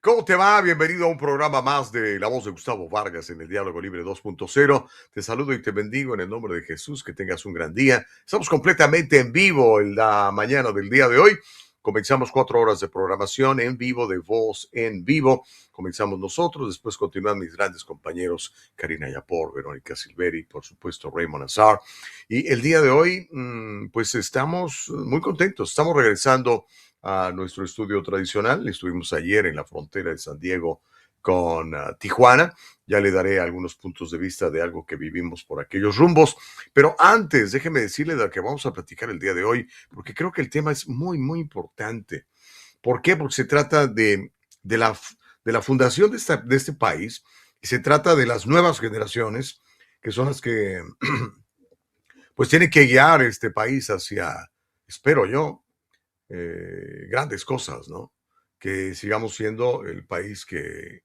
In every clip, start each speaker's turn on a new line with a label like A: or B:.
A: ¿Cómo te va? Bienvenido a un programa más de La Voz de Gustavo Vargas en el Diálogo Libre 2.0. Te saludo y te bendigo en el nombre de Jesús. Que tengas un gran día. Estamos completamente en vivo en la mañana del día de hoy. Comenzamos 4 horas de programación en vivo, de voz en vivo. Comenzamos nosotros, después continúan mis grandes compañeros Karina Yapor, Verónica Silveri, por supuesto Raymond Azar. Y el día de hoy, pues estamos muy contentos. Estamos regresando a nuestro estudio tradicional. Estuvimos ayer en la frontera de San Diego con Tijuana. Ya le daré algunos puntos de vista de algo que vivimos por aquellos rumbos. Pero antes, déjeme decirle de lo que vamos a platicar el día de hoy, porque creo que el tema es muy, muy importante. ¿Por qué? Porque se trata de la fundación de este país, y se trata de las nuevas generaciones, que son las que pues tienen que guiar este país hacia, espero yo, grandes cosas, ¿no? Que sigamos siendo el país que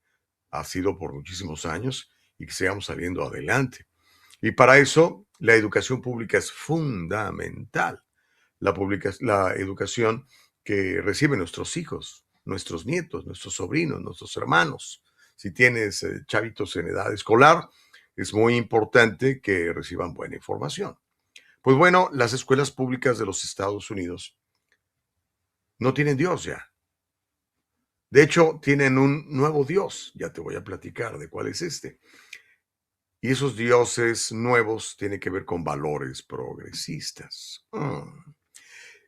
A: ha sido por muchísimos años y que sigamos saliendo adelante. Y para eso, la educación pública es fundamental. La educación que reciben nuestros hijos, nuestros nietos, nuestros sobrinos, nuestros hermanos. Si tienes chavitos en edad escolar, es muy importante que reciban buena información. Pues bueno, las escuelas públicas de los Estados Unidos no tienen Dios ya. De hecho, tienen un nuevo Dios. Ya te voy a platicar de cuál es este. Y esos dioses nuevos tienen que ver con valores progresistas.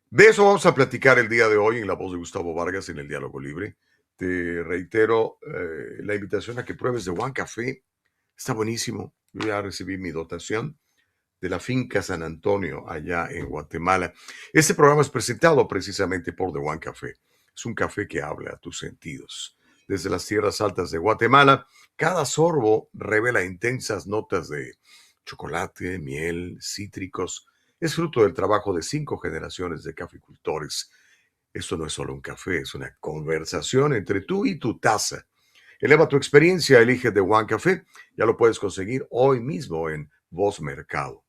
A: De eso vamos a platicar el día de hoy en La Voz de Gustavo Vargas en el Diálogo Libre. Te reitero la invitación a que pruebes de One Café. Está buenísimo. Yo ya recibí mi dotación de la finca San Antonio, allá en Guatemala. Este programa es presentado precisamente por The One Café. Es un café que habla a tus sentidos. Desde las tierras altas de Guatemala, cada sorbo revela intensas notas de chocolate, miel, cítricos. Es fruto del trabajo de 5 generaciones de caficultores. Esto no es solo un café, es una conversación entre tú y tu taza. Eleva tu experiencia, elige The One Café. Ya lo puedes conseguir hoy mismo en Voz Mercado.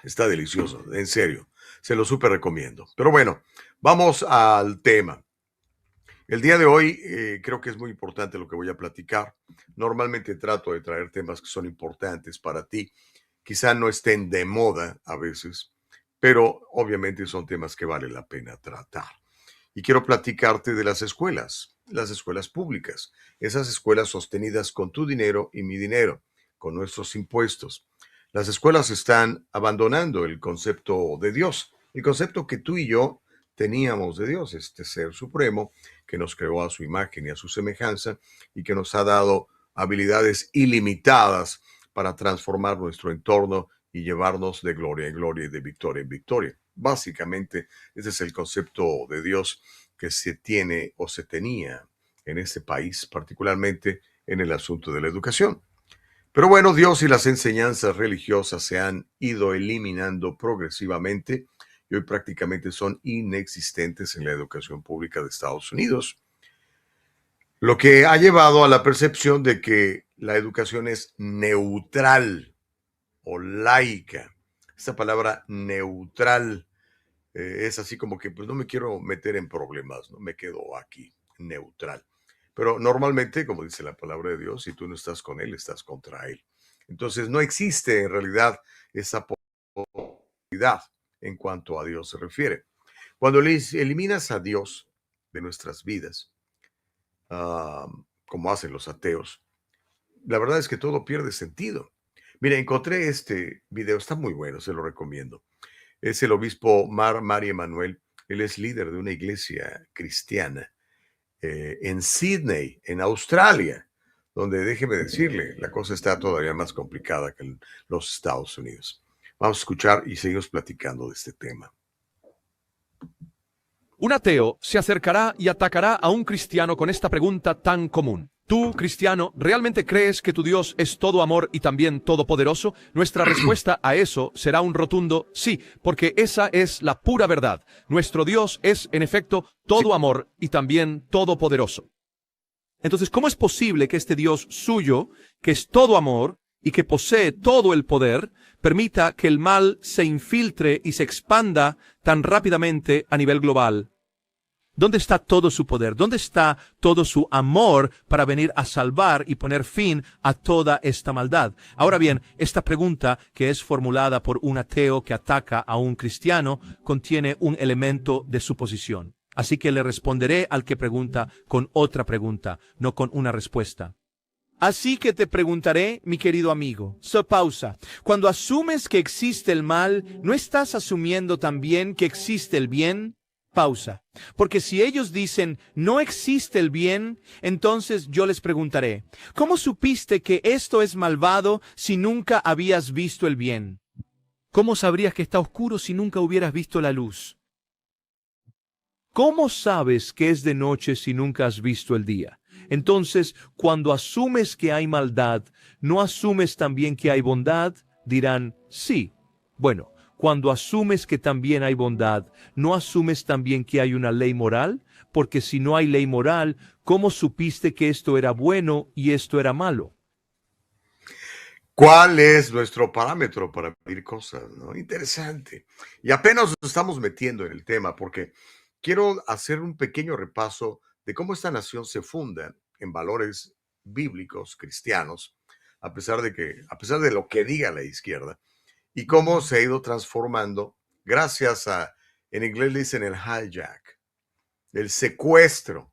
A: Está delicioso, en serio. Se lo súper recomiendo. Pero bueno, vamos al tema. El día de hoy creo que es muy importante lo que voy a platicar. Normalmente trato de traer temas que son importantes para ti. Quizá no estén de moda a veces, pero obviamente son temas que vale la pena tratar. Y quiero platicarte de las escuelas públicas, esas escuelas sostenidas con tu dinero y mi dinero, con nuestros impuestos. Las escuelas están abandonando el concepto de Dios, el concepto que tú y yo teníamos de Dios, este ser supremo que nos creó a su imagen y a su semejanza y que nos ha dado habilidades ilimitadas para transformar nuestro entorno y llevarnos de gloria en gloria y de victoria en victoria. Básicamente, ese es el concepto de Dios que se tiene o se tenía en este país, particularmente en el asunto de la educación. Pero bueno, Dios y las enseñanzas religiosas se han ido eliminando progresivamente y hoy prácticamente son inexistentes en la educación pública de Estados Unidos, lo que ha llevado a la percepción de que la educación es neutral o laica. Esta palabra neutral es así como que pues no me quiero meter en problemas, no me quedo aquí, neutral. Pero normalmente, como dice la palabra de Dios, si tú no estás con Él, estás contra Él. Entonces no existe en realidad esa posibilidad en cuanto a Dios se refiere. Cuando eliminas a Dios de nuestras vidas, como hacen los ateos, la verdad es que todo pierde sentido. Mira, encontré este video, está muy bueno, se lo recomiendo. Es el obispo Mari Emanuel. Él es líder de una iglesia cristiana en Sydney, en Australia, donde déjeme decirle, la cosa está todavía más complicada que en los Estados Unidos. Vamos a escuchar y seguimos platicando de este tema.
B: Un ateo se acercará y atacará a un cristiano con esta pregunta tan común. ¿Tú, cristiano, realmente crees que tu Dios es todo amor y también todopoderoso? Nuestra respuesta a eso será un rotundo sí, porque esa es la pura verdad. Nuestro Dios es, en efecto, todo amor y también todopoderoso. Entonces, ¿cómo es posible que este Dios suyo, que es todo amor y que posee todo el poder, permita que el mal se infiltre y se expanda tan rápidamente a nivel global? ¿Dónde está todo su poder? ¿Dónde está todo su amor para venir a salvar y poner fin a toda esta maldad? Ahora bien, esta pregunta, que es formulada por un ateo que ataca a un cristiano, contiene un elemento de suposición. Así que le responderé al que pregunta con otra pregunta, no con una respuesta. Así que te preguntaré, mi querido amigo, pausa. Cuando asumes que existe el mal, ¿no estás asumiendo también que existe el bien? Pausa. Porque si ellos dicen no existe el bien, entonces yo les preguntaré, ¿cómo supiste que esto es malvado si nunca habías visto el bien? ¿Cómo sabrías que está oscuro si nunca hubieras visto la luz? ¿Cómo sabes que es de noche si nunca has visto el día? Entonces, cuando asumes que hay maldad, ¿no asumes también que hay bondad? Dirán, sí. Bueno, cuando asumes que también hay bondad, ¿no asumes también que hay una ley moral? Porque si no hay ley moral, ¿cómo supiste que esto era bueno y esto era malo?
A: ¿Cuál es nuestro parámetro para pedir cosas, no? Interesante. Y apenas nos estamos metiendo en el tema porque quiero hacer un pequeño repaso de cómo esta nación se funda en valores bíblicos cristianos, a pesar de lo que diga la izquierda, y cómo se ha ido transformando gracias a, en inglés le dicen el hijack, el secuestro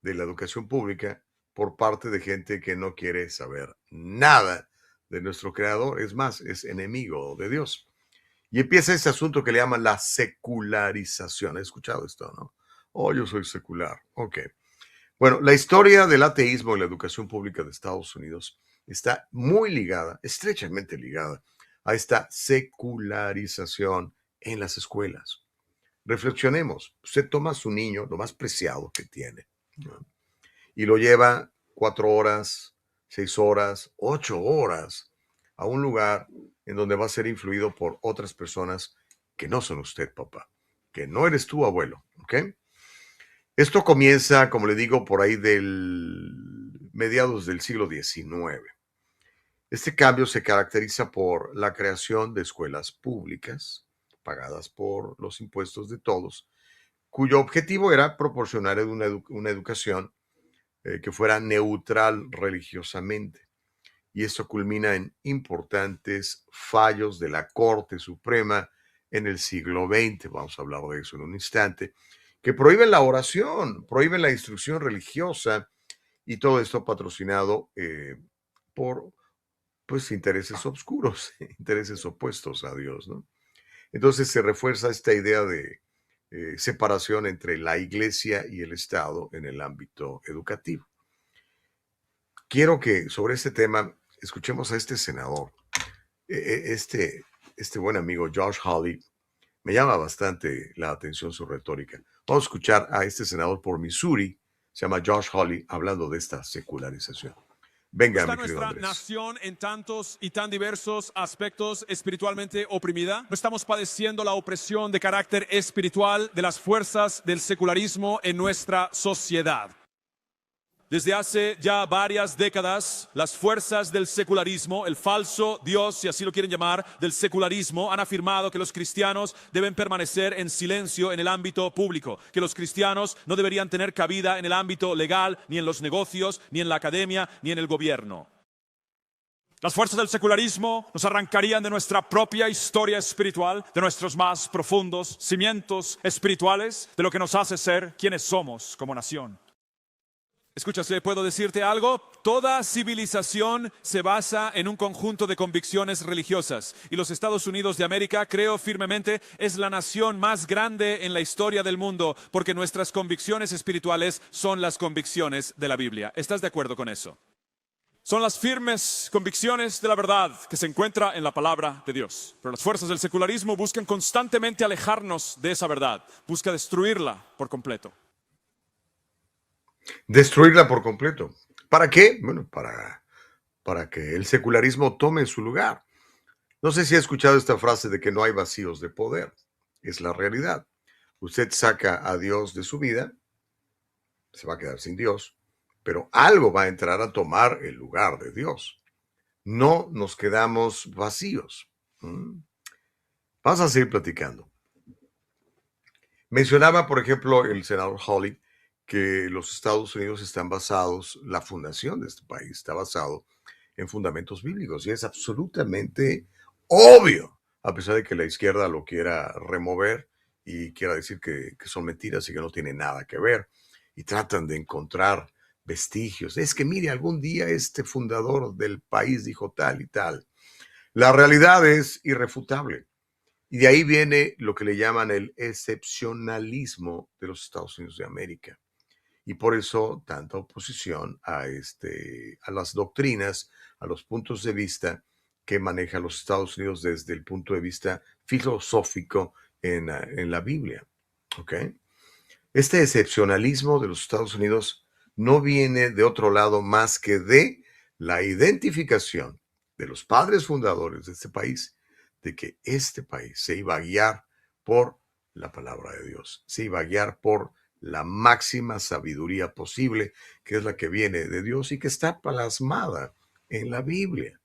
A: de la educación pública por parte de gente que no quiere saber nada de nuestro creador, es más, es enemigo de Dios. Y empieza ese asunto que le llaman la secularización. ¿He escuchado esto, no? Oh, yo soy secular. Ok. Bueno, la historia del ateísmo en la educación pública de Estados Unidos está muy ligada, estrechamente ligada, a esta secularización en las escuelas. Reflexionemos. Usted toma a su niño, lo más preciado que tiene, ¿no? Y lo lleva 4 horas, 6 horas, 8 horas a un lugar en donde va a ser influido por otras personas que no son usted, papá, que no eres tú, abuelo, ¿ok? Esto comienza, como le digo, por ahí del mediados del siglo XIX. Este cambio se caracteriza por la creación de escuelas públicas, pagadas por los impuestos de todos, cuyo objetivo era proporcionar una educación que fuera neutral religiosamente. Y esto culmina en importantes fallos de la Corte Suprema en el siglo XX, vamos a hablar de eso en un instante, que prohíben la oración, prohíben la instrucción religiosa y todo esto patrocinado por pues intereses oscuros, intereses opuestos a Dios, ¿no? Entonces se refuerza esta idea de separación entre la iglesia y el Estado en el ámbito educativo. Quiero que sobre este tema escuchemos a este senador, este buen amigo Josh Hawley. Me llama bastante la atención su retórica. Vamos a escuchar a este senador por Missouri, se llama Josh Hawley, hablando de esta secularización. Venga,
C: ¿Está
A: mi querido
C: nuestra
A: Andrés.
C: nación en tantos y tan diversos aspectos espiritualmente oprimida? ¿No estamos padeciendo la opresión de carácter espiritual de las fuerzas del secularismo en nuestra sociedad? Desde hace ya varias décadas, las fuerzas del secularismo, el falso Dios, si así lo quieren llamar, del secularismo, han afirmado que los cristianos deben permanecer en silencio en el ámbito público, que los cristianos no deberían tener cabida en el ámbito legal, ni en los negocios, ni en la academia, ni en el gobierno. Las fuerzas del secularismo nos arrancarían de nuestra propia historia espiritual, de nuestros más profundos cimientos espirituales, de lo que nos hace ser quienes somos como nación. Escucha, si puedo decirte algo, toda civilización se basa en un conjunto de convicciones religiosas y los Estados Unidos de América, creo firmemente, es la nación más grande en la historia del mundo porque nuestras convicciones espirituales son las convicciones de la Biblia. ¿Estás de acuerdo con eso? Son las firmes convicciones de la verdad que se encuentra en la palabra de Dios. Pero las fuerzas del secularismo buscan constantemente alejarnos de esa verdad, busca destruirla por completo.
A: Destruirla por completo. ¿Para qué? Bueno, para que el secularismo tome su lugar. No sé si ha escuchado esta frase de que no hay vacíos de poder. Es la realidad. Usted saca a Dios de su vida, se va a quedar sin Dios, pero algo va a entrar a tomar el lugar de Dios. No nos quedamos vacíos. Vamos a seguir platicando. Mencionaba, por ejemplo, el senador Hawley que los Estados Unidos están basados, la fundación de este país está basado en fundamentos bíblicos y es absolutamente obvio, a pesar de que la izquierda lo quiera remover y quiera decir que son mentiras y que no tiene nada que ver y tratan de encontrar vestigios. Es que mire, algún día este fundador del país dijo tal y tal. La realidad es irrefutable. Y de ahí viene lo que le llaman el excepcionalismo de los Estados Unidos de América. Y por eso tanta oposición a las doctrinas, a los puntos de vista que maneja los Estados Unidos desde el punto de vista filosófico en la Biblia. ¿Ok? Este excepcionalismo de los Estados Unidos no viene de otro lado más que de la identificación de los padres fundadores de este país, de que este país se iba a guiar por la palabra de Dios, se iba a guiar por la máxima sabiduría posible, que es la que viene de Dios y que está plasmada en la Biblia.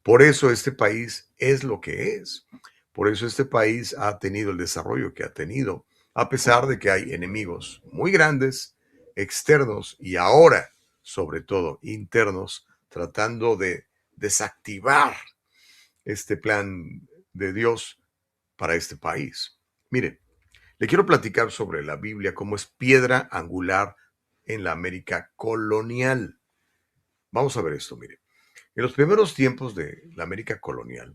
A: Por eso este país es lo que es. Por eso este país ha tenido el desarrollo que ha tenido, a pesar de que hay enemigos muy grandes, externos y ahora, sobre todo, internos, tratando de desactivar este plan de Dios para este país. Mire, le quiero platicar sobre la Biblia, cómo es piedra angular en la América colonial. Vamos a ver esto, mire. En los primeros tiempos de la América colonial,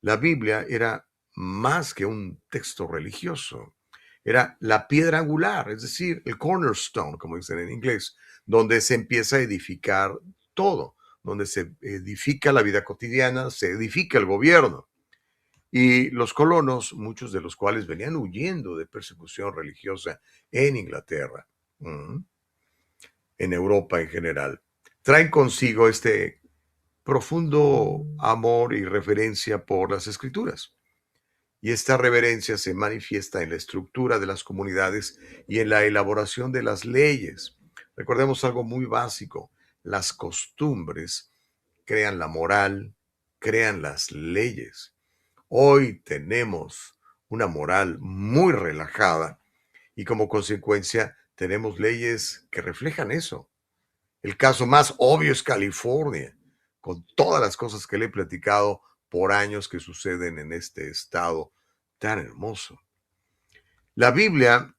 A: la Biblia era más que un texto religioso. Era la piedra angular, es decir, el cornerstone, como dicen en inglés, donde se empieza a edificar todo, donde se edifica la vida cotidiana, se edifica el gobierno. Y los colonos, muchos de los cuales venían huyendo de persecución religiosa en Inglaterra, en Europa en general, traen consigo este profundo amor y reverencia por las Escrituras. Y esta reverencia se manifiesta en la estructura de las comunidades y en la elaboración de las leyes. Recordemos algo muy básico: las costumbres crean la moral, crean las leyes. Hoy tenemos una moral muy relajada y como consecuencia tenemos leyes que reflejan eso. El caso más obvio es California, con todas las cosas que le he platicado por años que suceden en este estado tan hermoso. La Biblia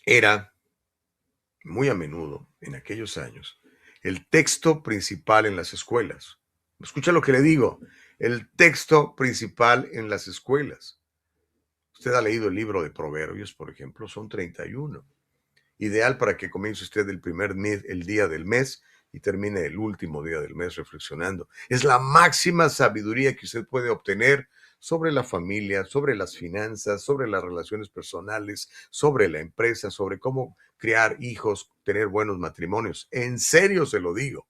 A: era, muy a menudo, en aquellos años, el texto principal en las escuelas. Escucha lo que le digo, el texto principal en las escuelas. Usted ha leído el libro de Proverbios, por ejemplo, son 31. Ideal para que comience usted el primer mes, el día del mes, y termine el último día del mes reflexionando. Es la máxima sabiduría que usted puede obtener sobre la familia, sobre las finanzas, sobre las relaciones personales, sobre la empresa, sobre cómo criar hijos, tener buenos matrimonios. En serio se lo digo.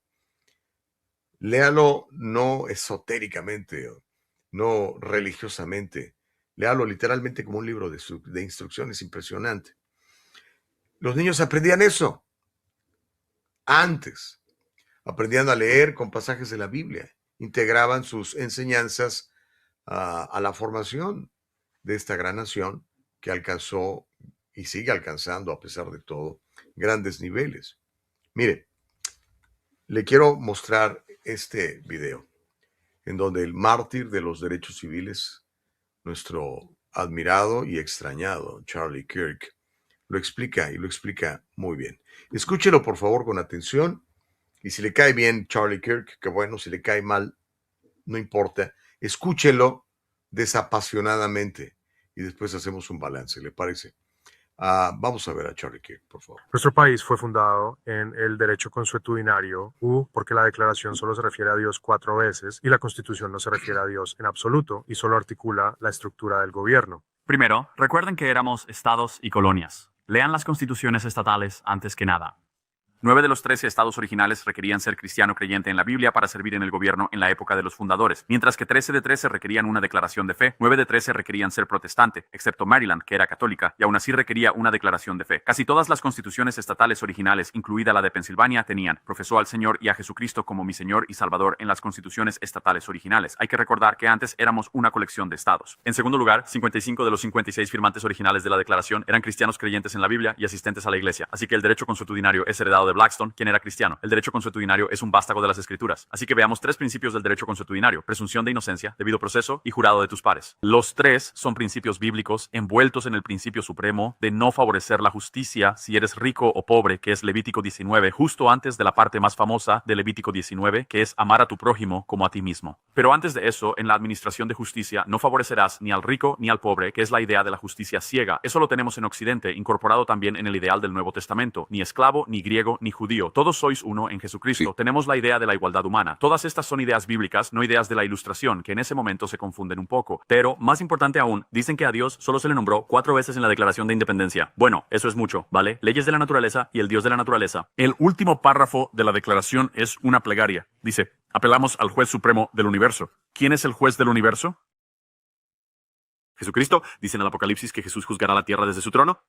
A: Léalo no esotéricamente, no religiosamente. Léalo literalmente como un libro de instrucciones impresionante. Los niños aprendían eso antes. Aprendían a leer con pasajes de la Biblia. Integraban sus enseñanzas a la formación de esta gran nación que alcanzó y sigue alcanzando, a pesar de todo, grandes niveles. Mire, le quiero mostrar este video en donde el mártir de los derechos civiles, nuestro admirado y extrañado Charlie Kirk, lo explica y lo explica muy bien. Escúchelo por favor con atención y si le cae bien Charlie Kirk, que bueno, si le cae mal, no importa, escúchelo desapasionadamente y después hacemos un balance, ¿le parece? Vamos a ver a Charlie Kirk, por favor.
D: Nuestro país fue fundado en el derecho consuetudinario, porque la declaración solo se refiere a Dios 4 veces y la Constitución no se refiere a Dios en absoluto y solo articula la estructura del gobierno.
E: Primero, recuerden que éramos estados y colonias. Lean las constituciones estatales antes que nada. 9 de los 13 estados originales requerían ser cristiano creyente en la Biblia para servir en el gobierno en la época de los fundadores, mientras que 13 de 13 requerían una declaración de fe. 9 de 13 requerían ser protestante, excepto Maryland, que era católica, y aún así requería una declaración de fe. Casi todas las constituciones estatales originales, incluida la de Pensilvania, tenían "profesó al Señor y a Jesucristo como mi Señor y Salvador" en las constituciones estatales originales. Hay que recordar que antes éramos una colección de estados. En segundo lugar, 55 de los 56 firmantes originales de la declaración eran cristianos creyentes en la Biblia y asistentes a la iglesia, así que el derecho consuetudinario es heredado de Blackstone, quien era cristiano. El derecho consuetudinario es un vástago de las escrituras. Así que veamos 3 principios del derecho consuetudinario: presunción de inocencia, debido proceso y jurado de tus pares. Los 3 son principios bíblicos envueltos en el principio supremo de no favorecer la justicia si eres rico o pobre, que es Levítico 19, justo antes de la parte más famosa de Levítico 19, que es amar a tu prójimo como a ti mismo. Pero antes de eso, en la administración de justicia, no favorecerás ni al rico ni al pobre, que es la idea de la justicia ciega. Eso lo tenemos en Occidente, incorporado también en el ideal del Nuevo Testamento. Ni esclavo, ni griego, ni judío. Todos sois uno en Jesucristo.
A: Sí.
E: Tenemos la idea de la igualdad humana. Todas estas son ideas bíblicas, no ideas de la Ilustración, que en ese momento se confunden un poco. Pero, más importante aún, dicen que a Dios solo se le nombró 4 veces en la Declaración de Independencia. Bueno, eso es mucho, ¿vale? Leyes de la naturaleza y el Dios de la naturaleza. El último párrafo de la declaración es una plegaria. Dice: apelamos al juez supremo del universo. ¿Quién es el juez del universo? Jesucristo. Dice en el Apocalipsis que Jesús juzgará la tierra desde su trono.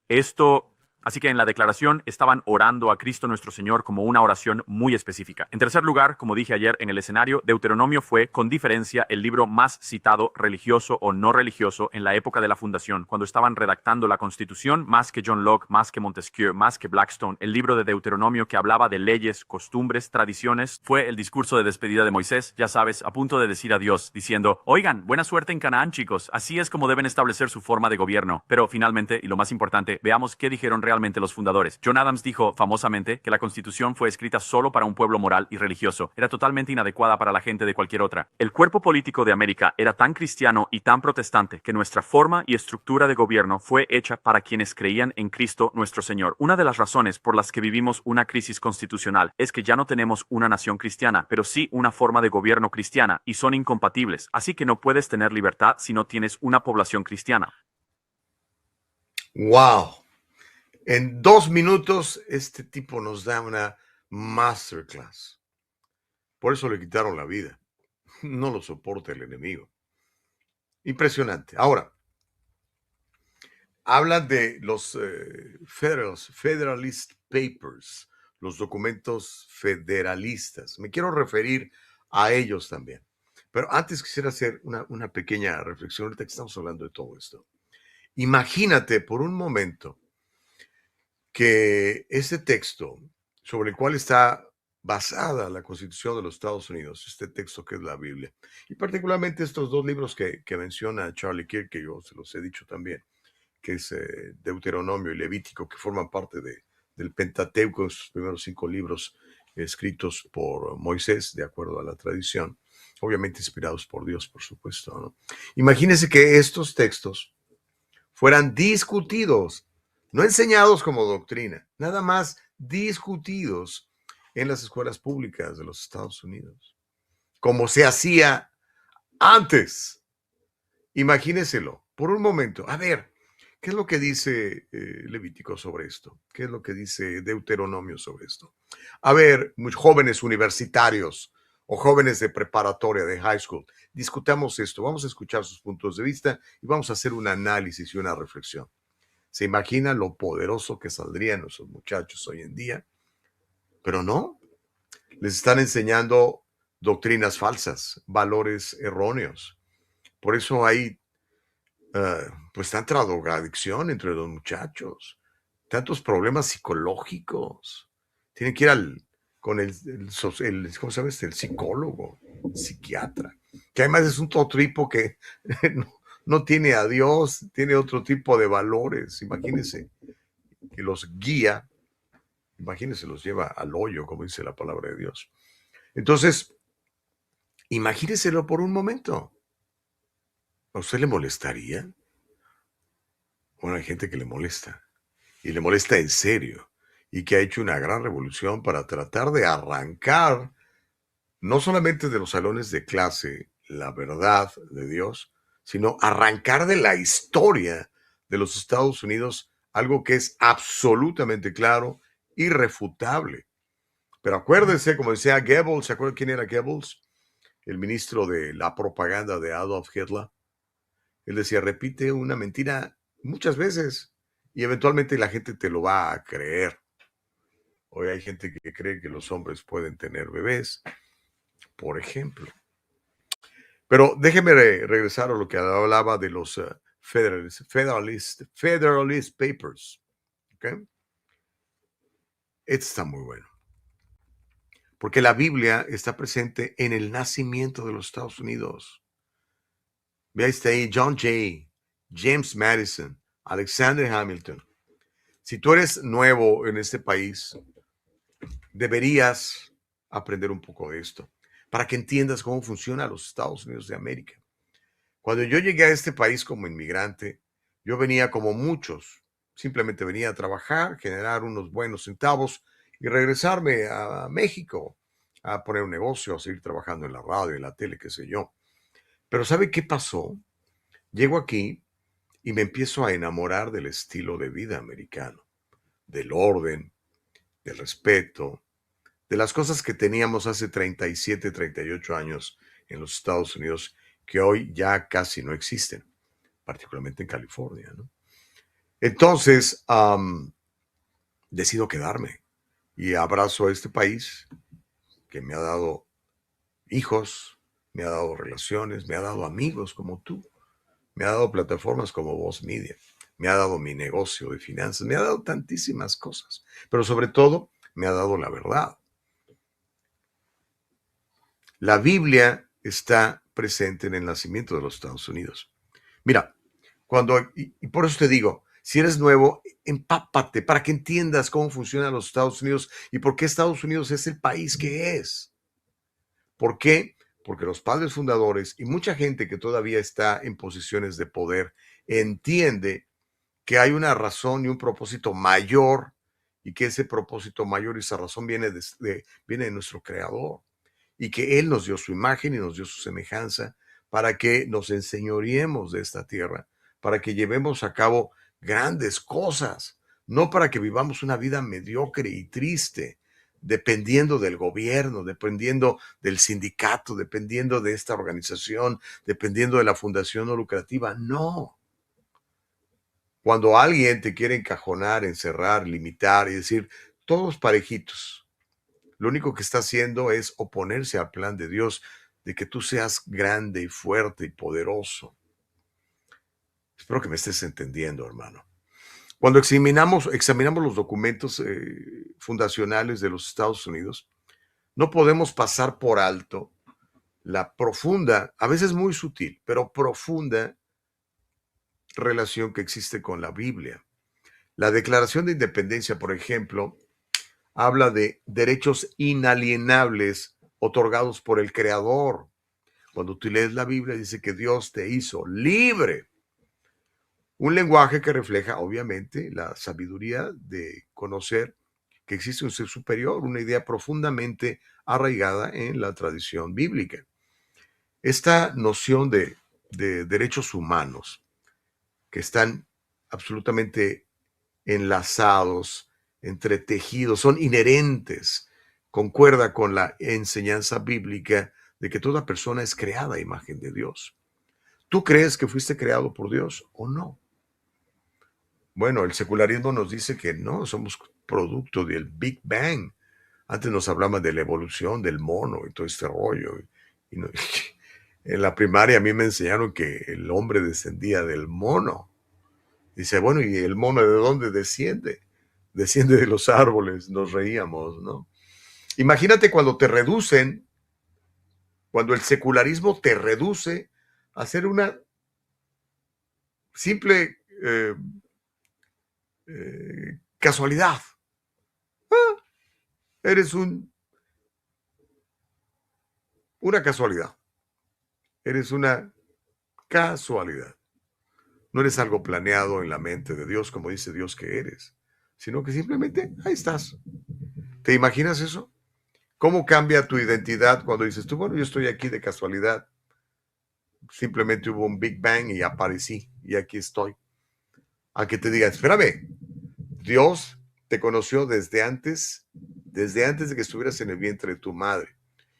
E: Así que en la declaración estaban orando a Cristo nuestro Señor como una oración muy específica. En tercer lugar, como dije ayer en el escenario, Deuteronomio fue, con diferencia, el libro más citado, religioso o no religioso, en la época de la fundación, cuando estaban redactando la Constitución, más que John Locke, más que Montesquieu, más que Blackstone. El libro de Deuteronomio, que hablaba de leyes, costumbres, tradiciones, fue el discurso de despedida de Moisés, ya sabes, a punto de decir adiós, diciendo: oigan, buena suerte en Canaán, chicos, así es como deben establecer su forma de gobierno. Pero finalmente, y lo más importante, veamos qué dijeron realmente los fundadores. John Adams dijo famosamente que la Constitución fue escrita solo para un pueblo moral y religioso. Era totalmente inadecuada para la gente de cualquier otra. El cuerpo político de América era tan cristiano y tan protestante que nuestra forma y estructura de gobierno fue hecha para quienes creían en Cristo nuestro Señor. Una de las razones por las que vivimos una crisis constitucional es que ya no tenemos una nación cristiana, pero sí una forma de gobierno cristiana, y son incompatibles. Así que no puedes tener libertad si no tienes una población cristiana.
A: ¡Wow! En 2 minutos, este tipo nos da una masterclass. Por eso le quitaron la vida. No lo soporta el enemigo. Impresionante. Ahora, hablan de los Federalist Papers, los documentos federalistas. Me quiero referir a ellos también. Pero antes quisiera hacer una pequeña reflexión, ahorita que estamos hablando de todo esto. Imagínate por un momento que ese texto sobre el cual está basada la Constitución de los Estados Unidos, este texto que es la Biblia, y particularmente estos 2 libros que menciona Charlie Kirk, que yo se los he dicho también, que es Deuteronomio y Levítico, que forman parte del Pentateuco, los primeros 5 libros escritos por Moisés, de acuerdo a la tradición, obviamente inspirados por Dios, por supuesto, ¿no? Imagínense que estos textos fueran discutidos, no enseñados como doctrina, nada más discutidos en las escuelas públicas de los Estados Unidos, como se hacía antes. Imagínenselo por un momento. A ver, ¿qué es lo que dice Levítico sobre esto? ¿Qué es lo que dice Deuteronomio sobre esto? A ver, jóvenes universitarios o jóvenes de preparatoria, de high school, discutamos esto, vamos a escuchar sus puntos de vista y vamos a hacer un análisis y una reflexión. ¿Se imagina lo poderoso que saldrían esos muchachos hoy en día? Pero no, les están enseñando doctrinas falsas, valores erróneos. Por eso hay pues tanta drogadicción entre los muchachos, tantos problemas psicológicos. Tienen que ir con el ¿cómo se llama? El psicólogo, el psiquiatra, que además es un totripo que no tiene a Dios, tiene otro tipo de valores. Imagínense que los guía, imagínense, los lleva al hoyo, como dice la palabra de Dios. Entonces, imagínenselo por un momento. ¿A usted le molestaría? Bueno, hay gente que le molesta, y le molesta en serio, y que ha hecho una gran revolución para tratar de arrancar, no solamente de los salones de clase, la verdad de Dios, sino arrancar de la historia de los Estados Unidos algo que es absolutamente claro, irrefutable. Pero acuérdense, como decía Goebbels, ¿se acuerdan quién era Goebbels? El ministro de la propaganda de Adolf Hitler. Él decía, repite una mentira muchas veces y eventualmente la gente te lo va a creer. Hoy hay gente que cree que los hombres pueden tener bebés, por ejemplo. Pero déjeme regresar a lo que hablaba de los Federalist Papers. ¿Okay? Esto está muy bueno. Porque la Biblia está presente en el nacimiento de los Estados Unidos. Veáis ahí John Jay, James Madison, Alexander Hamilton. Si tú eres nuevo en este país, deberías aprender un poco de esto para que entiendas cómo funciona los Estados Unidos de América. Cuando yo llegué a este país como inmigrante, yo venía como muchos. Simplemente venía a trabajar, generar unos buenos centavos y regresarme a México a poner un negocio, a seguir trabajando en la radio, en la tele, qué sé yo. Pero ¿sabe qué pasó? Llego aquí y me empiezo a enamorar del estilo de vida americano, del orden, del respeto, de las cosas que teníamos hace 37, 38 años en los Estados Unidos que hoy ya casi no existen, particularmente en California, ¿no? Entonces, decido quedarme y abrazo a este país que me ha dado hijos, me ha dado relaciones, me ha dado amigos como tú, me ha dado plataformas como Voz Media, me ha dado mi negocio de finanzas, me ha dado tantísimas cosas, pero sobre todo me ha dado la verdad. La Biblia está presente en el nacimiento de los Estados Unidos. Mira, y por eso te digo, si eres nuevo, empápate para que entiendas cómo funcionan los Estados Unidos y por qué Estados Unidos es el país que es. ¿Por qué? Porque los padres fundadores y mucha gente que todavía está en posiciones de poder entiende que hay una razón y un propósito mayor y que ese propósito mayor y esa razón viene de nuestro Creador y que Él nos dio su imagen y nos dio su semejanza para que nos enseñoreemos de esta tierra, para que llevemos a cabo grandes cosas, no para que vivamos una vida mediocre y triste, dependiendo del gobierno, dependiendo del sindicato, dependiendo de esta organización, dependiendo de la fundación no lucrativa. No. Cuando alguien te quiere encajonar, encerrar, limitar y decir, todos parejitos, lo único que está haciendo es oponerse al plan de Dios de que tú seas grande y fuerte y poderoso. Espero que me estés entendiendo, hermano. Cuando examinamos los documentos fundacionales de los Estados Unidos, no podemos pasar por alto la profunda, a veces muy sutil, pero profunda relación que existe con la Biblia. La Declaración de Independencia, por ejemplo, habla de derechos inalienables otorgados por el Creador. Cuando tú lees la Biblia, dice que Dios te hizo libre. Un lenguaje que refleja, obviamente, la sabiduría de conocer que existe un ser superior, una idea profundamente arraigada en la tradición bíblica. Esta noción de derechos humanos que están absolutamente enlazados, entretejidos, son inherentes, concuerda con la enseñanza bíblica de que toda persona es creada a imagen de Dios. ¿Tú crees que fuiste creado por Dios o no? Bueno, el secularismo nos dice que no, somos producto del Big Bang. Antes nos hablaban de la evolución del mono y todo este rollo. En la primaria a mí me enseñaron que el hombre descendía del mono. Dice, bueno, ¿y el mono de dónde desciende? Desciende de los árboles, nos reíamos, ¿no? Imagínate cuando te reducen, cuando el secularismo te reduce a ser una simple casualidad. Eres una casualidad. Eres una casualidad. No eres algo planeado en la mente de Dios, como dice Dios que eres, sino que simplemente ahí estás. ¿Te imaginas eso? ¿Cómo cambia tu identidad cuando dices tú, bueno, yo estoy aquí de casualidad? Simplemente hubo un Big Bang y aparecí y aquí estoy. A que te digan, espérame, Dios te conoció desde antes desde antes de que estuvieras en el vientre de tu madre,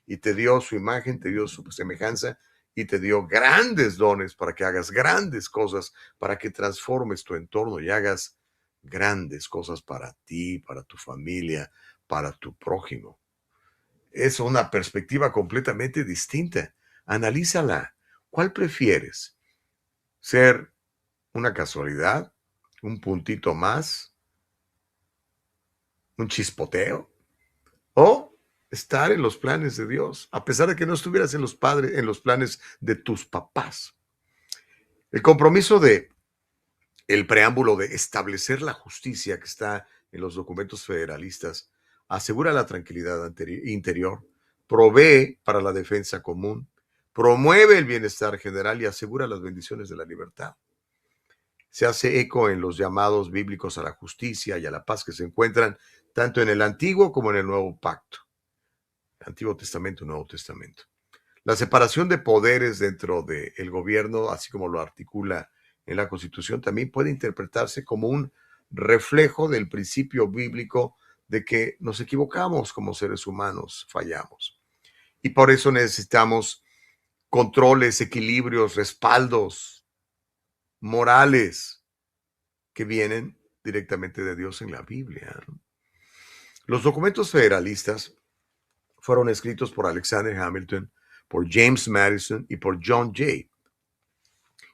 A: y te dio su imagen, te dio su semejanza, y te dio grandes dones para que hagas grandes cosas, para que transformes tu entorno y hagas grandes cosas para ti, para tu familia, para tu prójimo. Es una perspectiva completamente distinta. Analízala. ¿Cuál prefieres? ¿Ser una casualidad? ¿Un puntito más? ¿Un chispoteo? ¿O estar en los planes de Dios, a pesar de que no estuvieras en los planes de tus papás? El compromiso el preámbulo de establecer la justicia que está en los documentos federalistas asegura la tranquilidad interior, provee para la defensa común, promueve el bienestar general y asegura las bendiciones de la libertad. Se hace eco en los llamados bíblicos a la justicia y a la paz que se encuentran tanto en el Antiguo como en el Nuevo Pacto. Antiguo Testamento y Nuevo Testamento. La separación de poderes dentro del gobierno, así como lo articula en la Constitución, también puede interpretarse como un reflejo del principio bíblico de que nos equivocamos como seres humanos, fallamos. Y por eso necesitamos controles, equilibrios, respaldos morales que vienen directamente de Dios en la Biblia. Los documentos federalistas fueron escritos por Alexander Hamilton, por James Madison y por John Jay.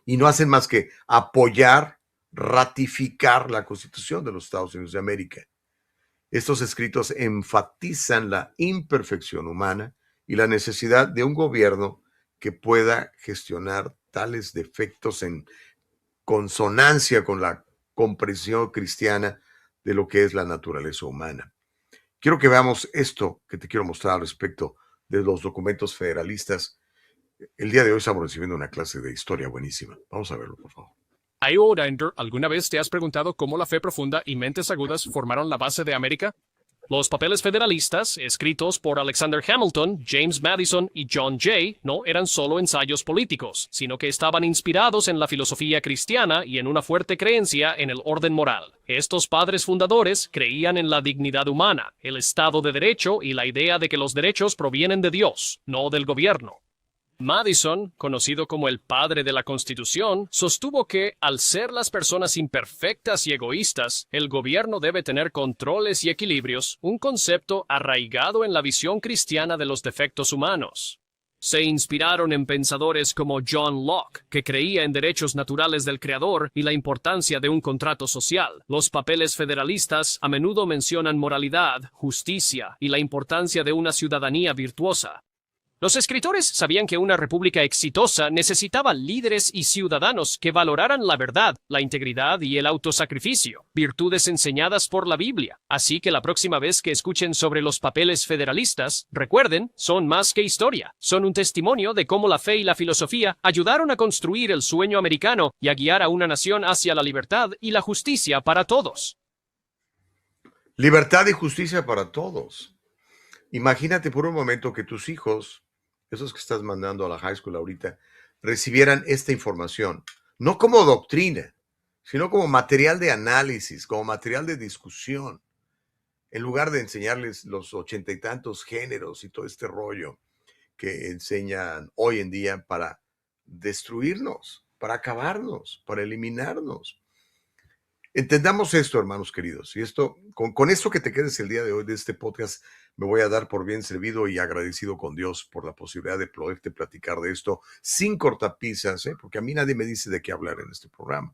A: Y no hacen más que apoyar, ratificar la Constitución de los Estados Unidos de América. Estos escritos enfatizan la imperfección humana y la necesidad de un gobierno que pueda gestionar tales defectos en consonancia con la comprensión cristiana de lo que es la naturaleza humana. Quiero que veamos esto que te quiero mostrar al respecto de los documentos federalistas. El día de hoy estamos recibiendo una clase de historia buenísima. Vamos a verlo, por favor.
F: Ahora, Ender, ¿alguna vez te has preguntado cómo la fe profunda y mentes agudas formaron la base de América? Los papeles federalistas, escritos por Alexander Hamilton, James Madison y John Jay, no eran solo ensayos políticos, sino que estaban inspirados en la filosofía cristiana y en una fuerte creencia en el orden moral. Estos padres fundadores creían en la dignidad humana, el Estado de Derecho y la idea de que los derechos provienen de Dios, no del gobierno. Madison, conocido como el padre de la Constitución, sostuvo que, al ser las personas imperfectas y egoístas, el gobierno debe tener controles y equilibrios, un concepto arraigado en la visión cristiana de los defectos humanos. Se inspiraron en pensadores como John Locke, que creía en derechos naturales del creador y la importancia de un contrato social. Los papeles federalistas a menudo mencionan moralidad, justicia y la importancia de una ciudadanía virtuosa. Los escritores sabían que una república exitosa necesitaba líderes y ciudadanos que valoraran la verdad, la integridad y el autosacrificio, virtudes enseñadas por la Biblia. Así que la próxima vez que escuchen sobre los papeles federalistas, recuerden, son más que historia. Son un testimonio de cómo la fe y la filosofía ayudaron a construir el sueño americano y a guiar a una nación hacia la libertad y la justicia para todos.
A: Libertad y justicia para todos. Imagínate por un momento que tus hijos, esos que estás mandando a la high school ahorita, recibieran esta información, no como doctrina, sino como material de análisis, como material de discusión, en lugar de enseñarles los 80 y tantos géneros y todo este rollo que enseñan hoy en día para destruirnos, para acabarnos, para eliminarnos. Entendamos esto, hermanos queridos, y esto, con esto que te quedes el día de hoy de este podcast, me voy a dar por bien servido y agradecido con Dios por la posibilidad de poderte platicar de esto sin cortapisas, porque a mí nadie me dice de qué hablar en este programa.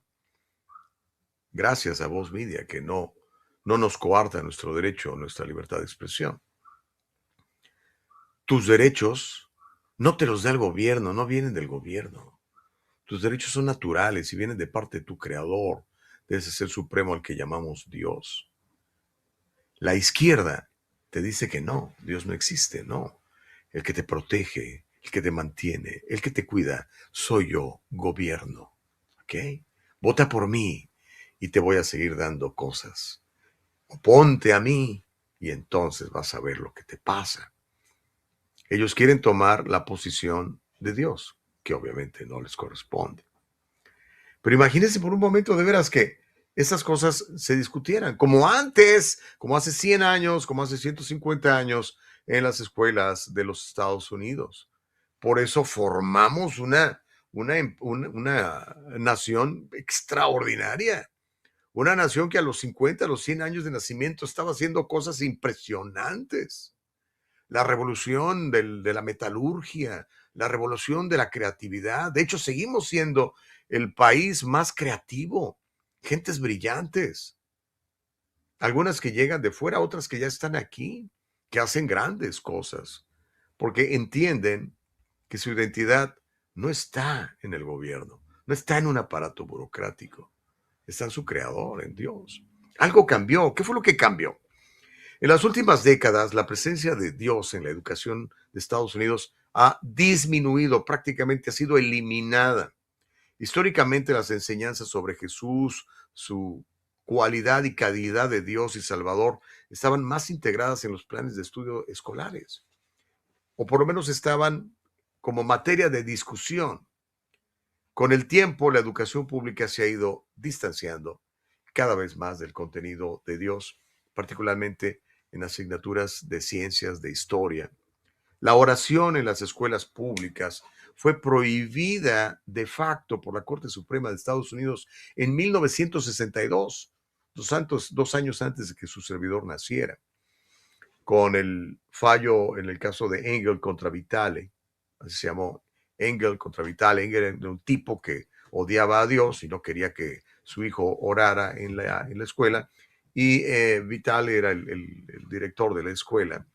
A: Gracias a Voz Media, que no nos coarta nuestro derecho, nuestra libertad de expresión. Tus derechos no te los da el gobierno, no vienen del gobierno. Tus derechos son naturales y vienen de parte de tu creador, de ese ser supremo al que llamamos Dios. La izquierda te dice que no, Dios no existe, no. El que te protege, el que te mantiene, el que te cuida, soy yo, gobierno. ¿Ok? Vota por mí y te voy a seguir dando cosas. Oponte a mí y entonces vas a ver lo que te pasa. Ellos quieren tomar la posición de Dios, que obviamente no les corresponde. Pero imagínense por un momento de veras que esas cosas se discutieran, como antes, como hace 100 años, como hace 150 años en las escuelas de los Estados Unidos. Por eso formamos una nación extraordinaria, una nación que a los 50, a los 100 años de nacimiento estaba haciendo cosas impresionantes. La revolución de la metalurgia, la revolución de la creatividad. De hecho, seguimos siendo el país más creativo, gentes brillantes, algunas que llegan de fuera, otras que ya están aquí, que hacen grandes cosas, porque entienden que su identidad no está en el gobierno, no está en un aparato burocrático, está en su creador, en Dios. Algo cambió. ¿Qué fue lo que cambió? En las últimas décadas, la presencia de Dios en la educación de Estados Unidos ha disminuido, prácticamente ha sido eliminada. Históricamente, las enseñanzas sobre Jesús, su cualidad y calidad de Dios y Salvador, estaban más integradas en los planes de estudio escolares, o por lo menos estaban como materia de discusión. Con el tiempo, la educación pública se ha ido distanciando cada vez más del contenido de Dios, particularmente en asignaturas de ciencias, de historia. La oración en las escuelas públicas fue prohibida de facto por la Corte Suprema de Estados Unidos en 1962, 2 años antes de que su servidor naciera, con el fallo en el caso de Engel contra Vitale. Así se llamó, Engel contra Vitale. Engel era un tipo que odiaba a Dios y no quería que su hijo orara en la escuela, y Vitale era el director de la escuela.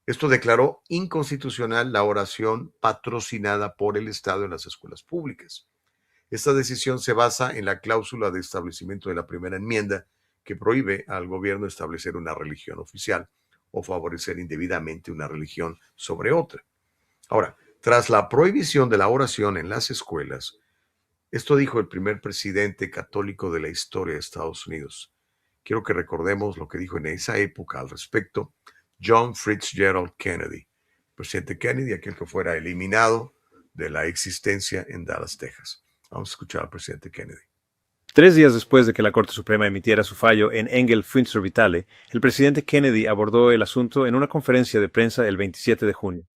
A: Esto declaró inconstitucional la oración patrocinada por el Estado en las escuelas públicas. Esta decisión se basa en la cláusula de establecimiento de la primera enmienda, que prohíbe al gobierno establecer una religión oficial o favorecer indebidamente una religión sobre otra. Ahora, tras la prohibición de la oración en las escuelas, esto dijo el primer presidente católico de la historia de Estados Unidos. Quiero que recordemos lo que dijo en esa época al respecto John Fitzgerald Kennedy, presidente Kennedy, aquel que fuera eliminado de la existencia en Dallas, Texas. Vamos a escuchar al presidente Kennedy.
G: 3 días después de que la Corte Suprema emitiera su fallo en Engel contra Vitale, el presidente Kennedy abordó el asunto en una conferencia de prensa el 27 de junio.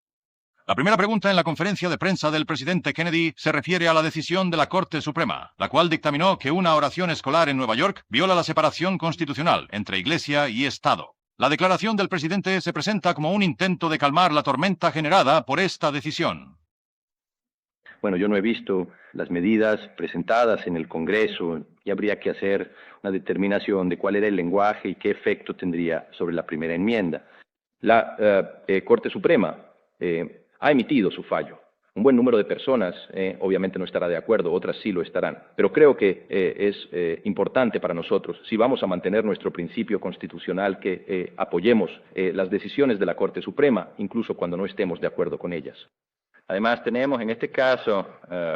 H: La primera pregunta en la conferencia de prensa del presidente Kennedy se refiere a la decisión de la Corte Suprema, la cual dictaminó que una oración escolar en Nueva York viola la separación constitucional entre Iglesia y Estado. La declaración del presidente se presenta como un intento de calmar la tormenta generada por esta decisión.
I: Bueno, yo no he visto las medidas presentadas en el Congreso y habría que hacer una determinación de cuál era el lenguaje y qué efecto tendría sobre la primera enmienda. La Corte Suprema ha emitido su fallo. Un buen número de personas obviamente no estará de acuerdo, otras sí lo estarán. Pero creo que es importante para nosotros, si vamos a mantener nuestro principio constitucional, que apoyemos las decisiones de la Corte Suprema, incluso cuando no estemos de acuerdo con ellas. Además, tenemos en este caso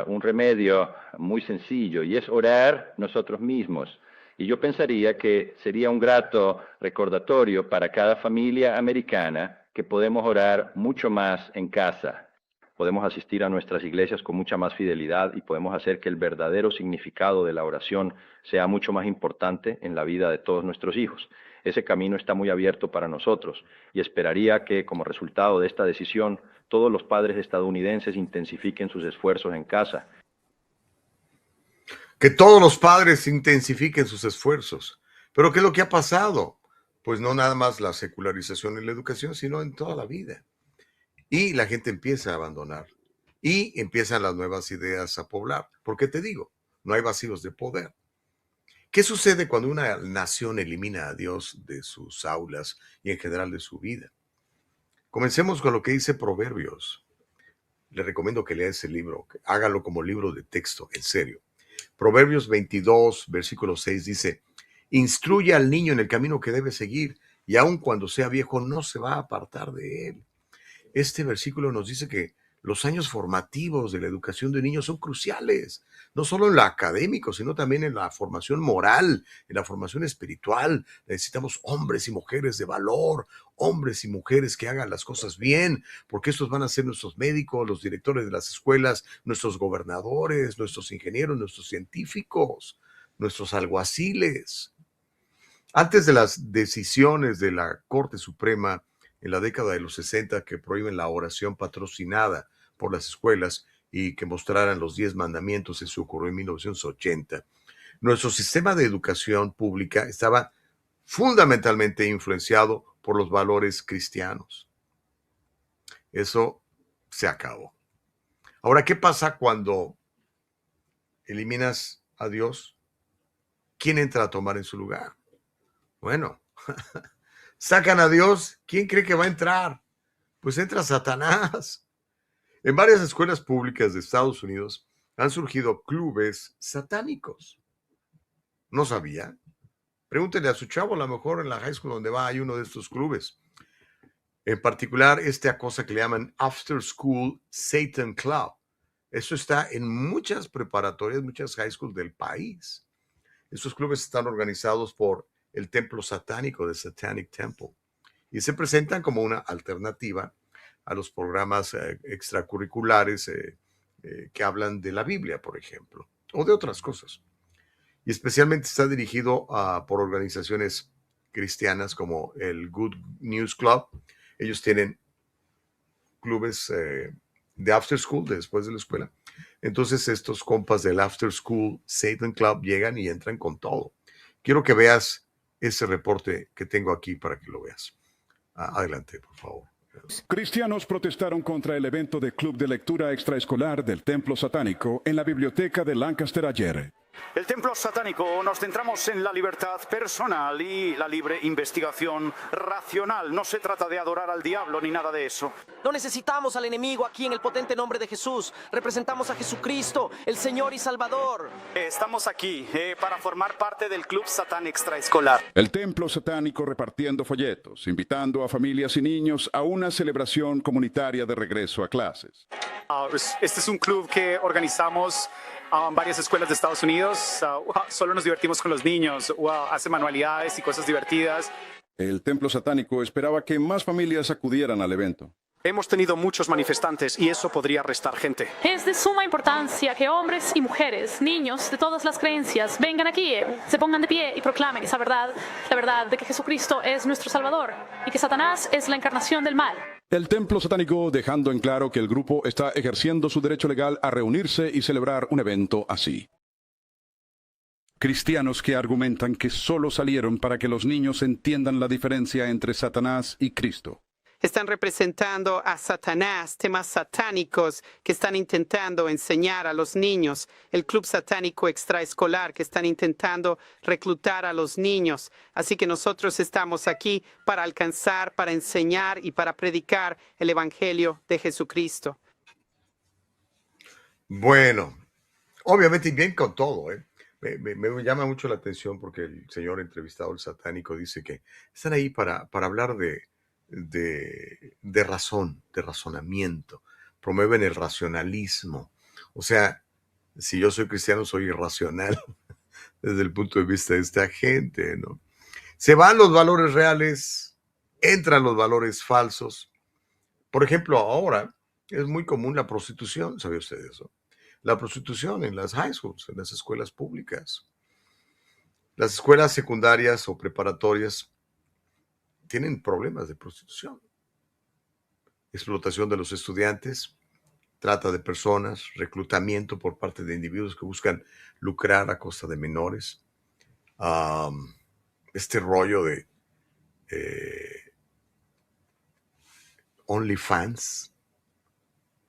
I: un remedio muy sencillo, y es orar nosotros mismos. Y yo pensaría que sería un grato recordatorio para cada familia americana que podemos orar mucho más en casa. Podemos asistir a nuestras iglesias con mucha más fidelidad y podemos hacer que el verdadero significado de la oración sea mucho más importante en la vida de todos nuestros hijos. Ese camino está muy abierto para nosotros y esperaría que, como resultado de esta decisión, todos los padres estadounidenses intensifiquen sus esfuerzos en casa.
A: Que todos los padres intensifiquen sus esfuerzos. ¿Pero qué es lo que ha pasado? Pues no nada más la secularización en la educación, sino en toda la vida. Y la gente empieza a abandonar. Y empiezan las nuevas ideas a poblar. ¿Por qué te digo? No hay vacíos de poder. ¿Qué sucede cuando una nación elimina a Dios de sus aulas y en general de su vida? Comencemos con lo que dice Proverbios. Le recomiendo que lea ese libro, que hágalo como libro de texto, en serio. Proverbios 22, versículo 6 dice: instruye al niño en el camino que debe seguir, y aun cuando sea viejo no se va a apartar de él. Este versículo nos dice que los años formativos de la educación de niños son cruciales, no solo en lo académico, sino también en la formación moral, en la formación espiritual. Necesitamos hombres y mujeres de valor, hombres y mujeres que hagan las cosas bien, porque estos van a ser nuestros médicos, los directores de las escuelas, nuestros gobernadores, nuestros ingenieros, nuestros científicos. nuestros alguaciles. Antes de las decisiones de la Corte Suprema en la década de los 60 que prohíben la oración patrocinada por las escuelas y que mostraran los 10 mandamientos, eso ocurrió en 1980, nuestro sistema de educación pública estaba fundamentalmente influenciado por los valores cristianos. Eso se acabó. Ahora, ¿qué pasa cuando eliminas a Dios? ¿Quién entra a tomar en su lugar? Bueno, sacan a Dios, ¿quién cree que va a entrar? Pues entra Satanás. En varias escuelas públicas de Estados Unidos han surgido clubes satánicos. ¿No sabía? Pregúntele a su chavo, a lo mejor en la high school donde va hay uno de estos clubes. En particular, esta cosa que le llaman After School Satan Club. Eso está en muchas preparatorias, muchas high schools del país. Estos clubes están organizados por el templo satánico, de Satanic Temple, y se presentan como una alternativa a los programas extracurriculares que hablan de la Biblia, por ejemplo, o de otras cosas. Y especialmente está dirigido por organizaciones cristianas como el Good News Club. Ellos tienen clubes de after school, de después de la escuela. Entonces estos compas del After School Satan Club llegan y entran con todo. Quiero que veas ese reporte que tengo aquí para que lo veas. Adelante, por favor.
J: Cristianos protestaron contra el evento de club de lectura extraescolar del Templo Satánico en la biblioteca de Lancaster ayer.
K: El Templo Satánico nos centramos en la libertad personal y la libre investigación racional. No se trata de adorar al diablo ni nada de eso.
L: No necesitamos al enemigo aquí en el potente nombre de Jesús. Representamos a Jesucristo, el Señor y Salvador.
K: Estamos aquí para formar parte del Club Satán Extraescolar.
J: El Templo Satánico repartiendo folletos, invitando a familias y niños a una celebración comunitaria de regreso a clases.
K: Este es un club que organizamos varias escuelas de Estados Unidos. Solo nos divertimos con los niños. Hace manualidades y cosas divertidas.
J: El Templo Satánico esperaba que más familias acudieran al evento.
K: Hemos tenido muchos manifestantes y eso podría restar gente.
M: Es de suma importancia que hombres y mujeres, niños de todas las creencias, vengan aquí, se pongan de pie y proclamen esa verdad, la verdad de que Jesucristo es nuestro Salvador y que Satanás es la encarnación del mal.
J: El Templo Satánico dejando en claro que el grupo está ejerciendo su derecho legal a reunirse y celebrar un evento así. Cristianos que argumentan que solo salieron para que los niños entiendan la diferencia entre Satanás y Cristo.
N: Están representando a Satanás, temas satánicos que están intentando enseñar a los niños, el club satánico extraescolar que están intentando reclutar a los niños. Así que nosotros estamos aquí para alcanzar, para enseñar y para predicar el Evangelio de Jesucristo.
A: Bueno, obviamente bien con todo, ¿eh? Me llama mucho la atención porque el señor entrevistado, el satánico, dice que están ahí para hablar de razón, de razonamiento, promueven el racionalismo. O sea, si yo soy cristiano, soy irracional desde el punto de vista de esta gente, ¿no? Se van los valores reales, entran los valores falsos. Por ejemplo, ahora es muy común la prostitución, ¿sabe usted eso? La prostitución en las high schools, en las escuelas públicas. Las escuelas secundarias o preparatorias tienen problemas de prostitución, explotación de los estudiantes, trata de personas, reclutamiento por parte de individuos que buscan lucrar a costa de menores, este rollo de OnlyFans,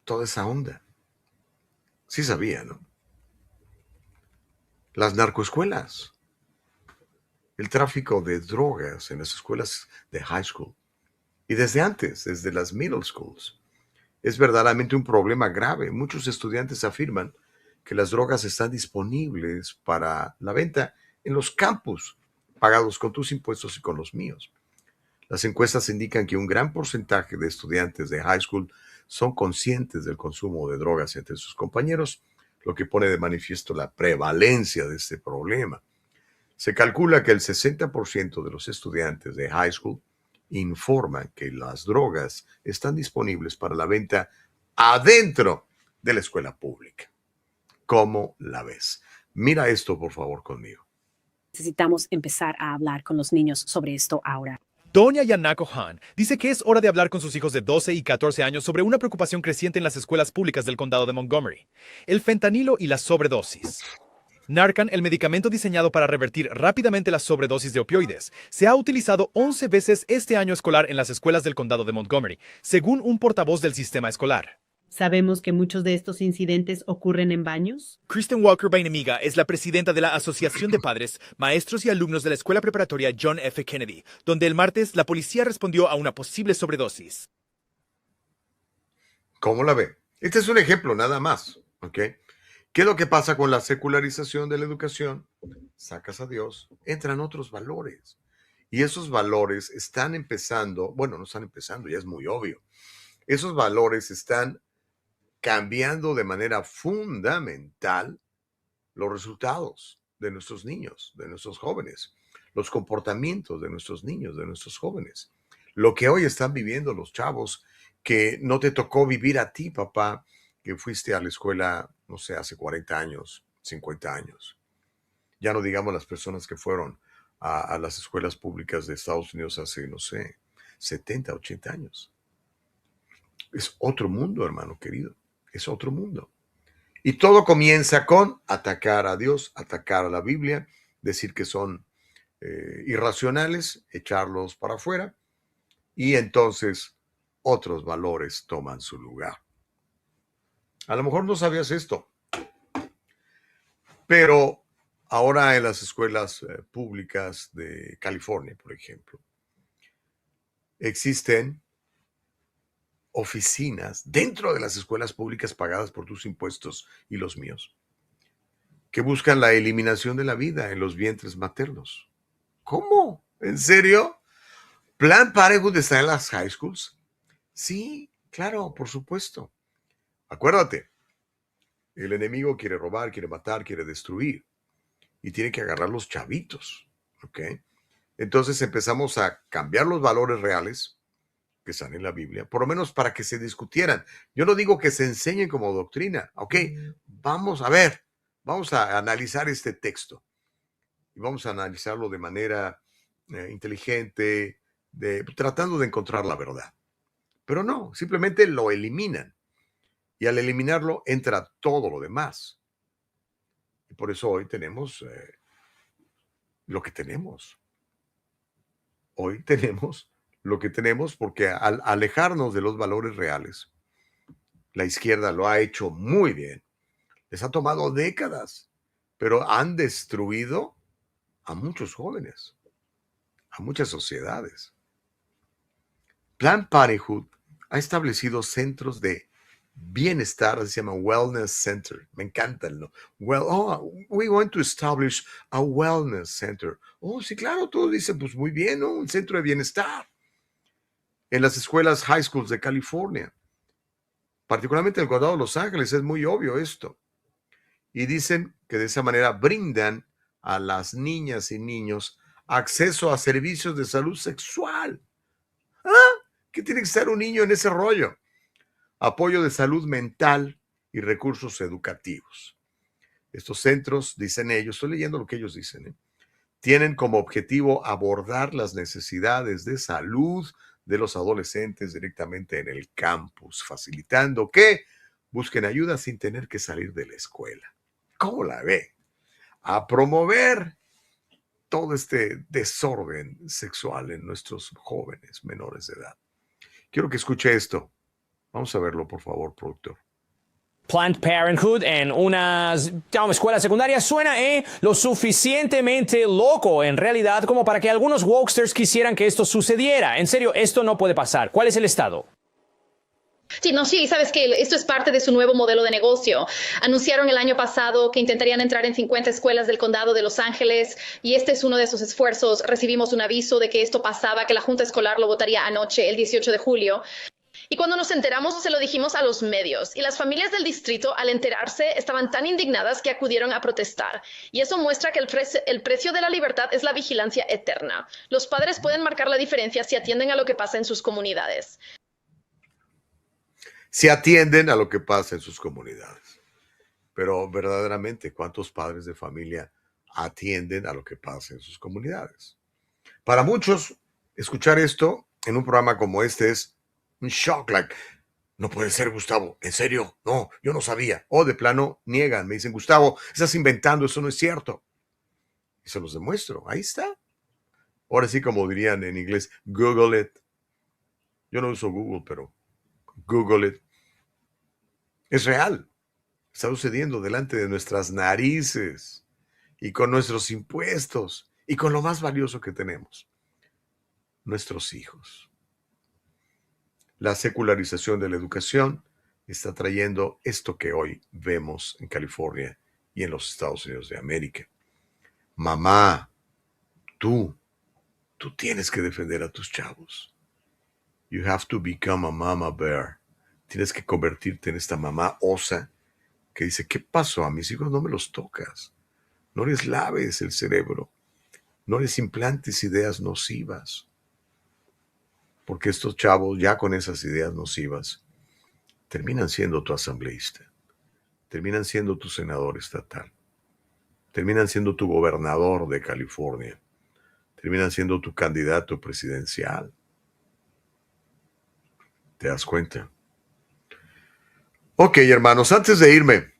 A: toda esa onda. Sí sabía, ¿no? Las narcoescuelas. El tráfico de drogas en las escuelas de high school y desde antes, desde las middle schools, es verdaderamente un problema grave. Muchos estudiantes afirman que las drogas están disponibles para la venta en los campus, pagados con tus impuestos y con los míos. Las encuestas indican que un gran porcentaje de estudiantes de high school son conscientes del consumo de drogas entre sus compañeros, lo que pone de manifiesto la prevalencia de este problema. Se calcula que el 60% de los estudiantes de high school informan que las drogas están disponibles para la venta adentro de la escuela pública. ¿Cómo la ves? Mira esto, por favor, conmigo.
O: Necesitamos empezar a hablar con los niños sobre esto ahora.
P: Doña Yanako Han dice que es hora de hablar con sus hijos de 12 y 14 años sobre una preocupación creciente en las escuelas públicas del condado de Montgomery: el fentanilo y la sobredosis. Narcan, el medicamento diseñado para revertir rápidamente la sobredosis de opioides, se ha utilizado 11 veces este año escolar en las escuelas del condado de Montgomery, según un portavoz del sistema escolar.
Q: ¿Sabemos que muchos de estos incidentes ocurren en baños?
P: Kristen Walker Bainemiga es la presidenta de la Asociación de Padres, Maestros y Alumnos de la Escuela Preparatoria John F. Kennedy, donde el martes la policía respondió a una posible sobredosis.
A: ¿Cómo la ve? Este es un ejemplo nada más, ¿ok? ¿Qué es lo que pasa con la secularización de la educación? Sacas a Dios, entran otros valores. Y esos valores están empezando, bueno, no están empezando, ya es muy obvio. Esos valores están cambiando de manera fundamental los resultados de nuestros niños, de nuestros jóvenes, los comportamientos de nuestros niños, de nuestros jóvenes. Lo que hoy están viviendo los chavos que no te tocó vivir a ti, papá, que fuiste a la escuela, no sé, hace 40 años, 50 años. Ya no digamos las personas que fueron a las escuelas públicas de Estados Unidos hace, no sé, 70, 80 años. Es otro mundo, hermano querido. Es otro mundo. Y todo comienza con atacar a Dios, atacar a la Biblia, decir que son irracionales, echarlos para afuera, y entonces otros valores toman su lugar. A lo mejor no sabías esto, pero ahora en las escuelas públicas de California, por ejemplo, existen oficinas dentro de las escuelas públicas pagadas por tus impuestos y los míos, que buscan la eliminación de la vida en los vientres maternos. ¿Cómo? ¿En serio? ¿Planned Parenthood está en las high schools? Sí, claro, por supuesto. Acuérdate, el enemigo quiere robar, quiere matar, quiere destruir, y tiene que agarrar los chavitos, ¿ok? Entonces empezamos a cambiar los valores reales que están en la Biblia, por lo menos para que se discutieran. Yo no digo que se enseñen como doctrina, ¿ok? Vamos a ver, vamos a analizar este texto y vamos a analizarlo de manera inteligente, tratando de encontrar la verdad. Pero no, simplemente lo eliminan. Y al eliminarlo entra todo lo demás. Y por eso hoy tenemos lo que tenemos. Hoy tenemos lo que tenemos porque al alejarnos de los valores reales, la izquierda lo ha hecho muy bien. Les ha tomado décadas, pero han destruido a muchos jóvenes, a muchas sociedades. Planned Parenthood ha establecido centros de bienestar, se llama Wellness Center. Me encanta el nombre. We want to establish a wellness center. Oh, sí, claro, todos dicen, pues muy bien, ¿no? Un centro de bienestar. En las escuelas high schools de California, particularmente en el condado de Los Ángeles, es muy obvio esto. Y dicen que de esa manera brindan a las niñas y niños acceso a servicios de salud sexual. ¿Ah? ¿Qué tiene que ser un niño en ese rollo? Apoyo de salud mental y recursos educativos. Estos centros, dicen ellos, estoy leyendo lo que ellos dicen, tienen como objetivo abordar las necesidades de salud de los adolescentes directamente en el campus, facilitando que busquen ayuda sin tener que salir de la escuela. ¿Cómo la ve? A promover todo este desorden sexual en nuestros jóvenes menores de edad. Quiero que escuche esto. Vamos a verlo, por favor, productor.
R: Planned Parenthood en una escuela secundaria suena lo suficientemente loco en realidad como para que algunos wokesters quisieran que esto sucediera. En serio, esto no puede pasar. ¿Cuál es el estado?
S: Sí, sabes que esto es parte de su nuevo modelo de negocio. Anunciaron el año pasado que intentarían entrar en 50 escuelas del condado de Los Ángeles y este es uno de sus esfuerzos. Recibimos un aviso de que esto pasaba, que la Junta Escolar lo votaría anoche, el 18 de julio. Y cuando nos enteramos, se lo dijimos a los medios. Y las familias del distrito, al enterarse, estaban tan indignadas que acudieron a protestar. Y eso muestra que el precio de la libertad es la vigilancia eterna. Los padres pueden marcar la diferencia si atienden a lo que pasa en sus comunidades.
A: Si atienden a lo que pasa en sus comunidades. pero verdaderamente, ¿cuántos padres de familia atienden a lo que pasa en sus comunidades? Para muchos, escuchar esto en un programa como este es un shock, no puede ser, Gustavo, ¿en serio? No, yo no sabía. O de plano niegan, me dicen, Gustavo, estás inventando, eso no es cierto. Y se los demuestro, ahí está. Ahora sí, como dirían en inglés, Google it. Yo no uso Google, pero Google it. Es real. Está sucediendo delante de nuestras narices y con nuestros impuestos y con lo más valioso que tenemos, nuestros hijos. La secularización de la educación está trayendo esto que hoy vemos en California y en los Estados Unidos de América. Mamá, tú tienes que defender a tus chavos. You have to become a mama bear. Tienes que convertirte en esta mamá osa que dice, ¿qué pasó? A mis hijos no me los tocas. No les laves el cerebro. No les implantes ideas nocivas. Porque estos chavos, ya con esas ideas nocivas, terminan siendo tu asambleísta. Terminan siendo tu senador estatal. Terminan siendo tu gobernador de California. Terminan siendo tu candidato presidencial. ¿Te das cuenta? Ok, hermanos, antes de irme,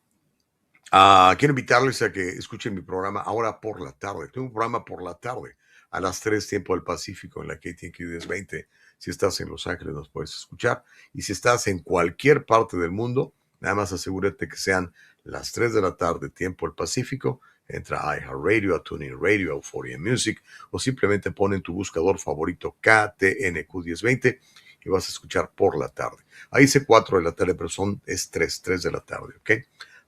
A: quiero invitarles a que escuchen mi programa ahora por la tarde. Tengo un programa por la tarde a las 3 tiempo del Pacífico en la KTNQ 1020. Si estás en Los Ángeles nos puedes escuchar. Y si estás en cualquier parte del mundo, nada más asegúrate que sean las 3 de la tarde tiempo del Pacífico. Entra a iHeartRadio, a TuneIn Radio, a Euphoria Music o simplemente pon en tu buscador favorito KTNQ 1020 y vas a escuchar por la tarde. Ahí dice 4 de la tarde, pero es 3 de la tarde, ¿ok?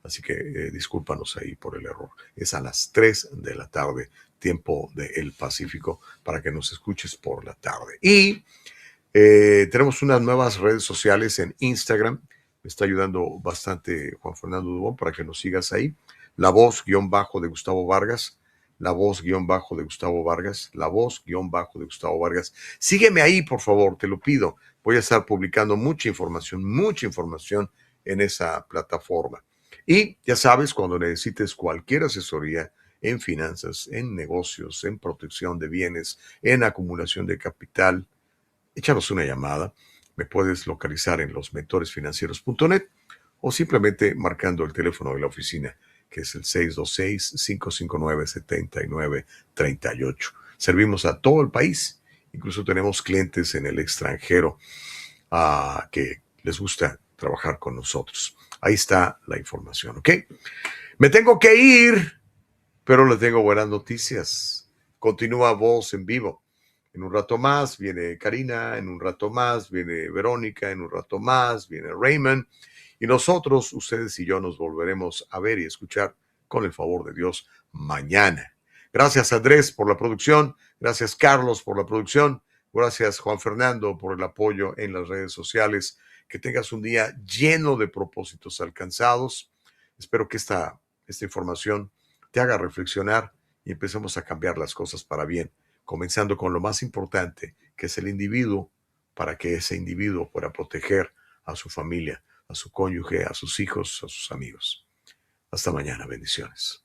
A: Así que discúlpanos ahí por el error. Es a las 3 de la tarde, tiempo del Pacífico, para que nos escuches por la tarde. Y tenemos unas nuevas redes sociales en Instagram. Me está ayudando bastante Juan Fernando Dubón para que nos sigas ahí. La voz_de Gustavo Vargas. La voz_de Gustavo Vargas. La voz_de Gustavo Vargas. Sígueme ahí, por favor, te lo pido. Voy a estar publicando mucha información en esa plataforma. Y ya sabes, cuando necesites cualquier asesoría en finanzas, en negocios, en protección de bienes, en acumulación de capital, échanos una llamada. Me puedes localizar en losmentoresfinancieros.net o simplemente marcando el teléfono de la oficina, que es el 626-559-7938. Servimos a todo el país. Incluso tenemos clientes en el extranjero que les gusta trabajar con nosotros. Ahí está la información, ¿ok? Me tengo que ir, pero le tengo buenas noticias. Continúa Voz en Vivo. En un rato más viene Karina, en un rato más viene Verónica, en un rato más viene Raymond. Y nosotros, ustedes y yo, nos volveremos a ver y escuchar, con el favor de Dios, mañana. Gracias, Andrés, por la producción. Gracias, Carlos, por la producción. Gracias, Juan Fernando, por el apoyo en las redes sociales. Que tengas un día lleno de propósitos alcanzados. Espero que esta información te haga reflexionar y empecemos a cambiar las cosas para bien, comenzando con lo más importante, que es el individuo, para que ese individuo pueda proteger a su familia, a su cónyuge, a sus hijos, a sus amigos. Hasta mañana, bendiciones.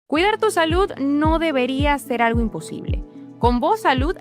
T: Cuidar tu salud no debería ser algo imposible. Con Voz Salud